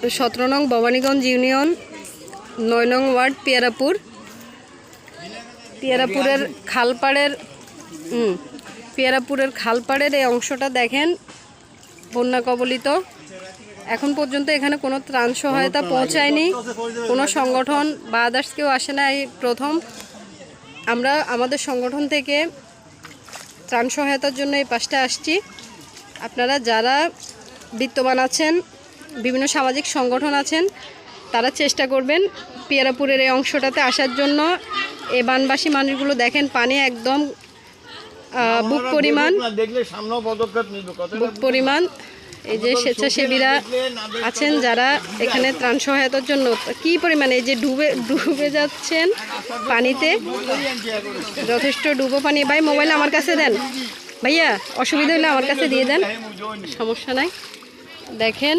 17 নং ভবানীগঞ্জ ইউনিয়ন 9 নং ওয়ার্ড পিয়ারাপুরের খালপাড়ের এই অংশটা দেখেন বন্যা কবলিত। এখন পর্যন্ত এখানে কোনো ত্রাণ সহায়তা পৌঁছায়নি, কোনো সংগঠন বা আদার্স কেউ আসে না। এই প্রথম আমরা আমাদের সংগঠন থেকে ত্রাণ সহায়তার জন্য এই পাশটা আসছি। আপনারা যারা বিত্তবান আছেন, বিভিন্ন সামাজিক সংগঠন আছেন, তারা চেষ্টা করবেন পিয়ারাপুরের এই অংশটাতে আসার জন্য। এই বানবাসী মানুষগুলো দেখেন পানি একদম বুক পরিমাণ। এই যে স্বেচ্ছাসেবীরা আছেন যারা এখানে ত্রাণ সহায়তার জন্য কি পরিমাণে এই যে ডুবে যাচ্ছেন পানিতে, যথেষ্ট ডুবো পানি। ভাই মোবাইল আমার কাছে দেন, ভাইয়া অসুবিধা হলে আমার কাছে দিয়ে দেন, সমস্যা নাই। দেখেন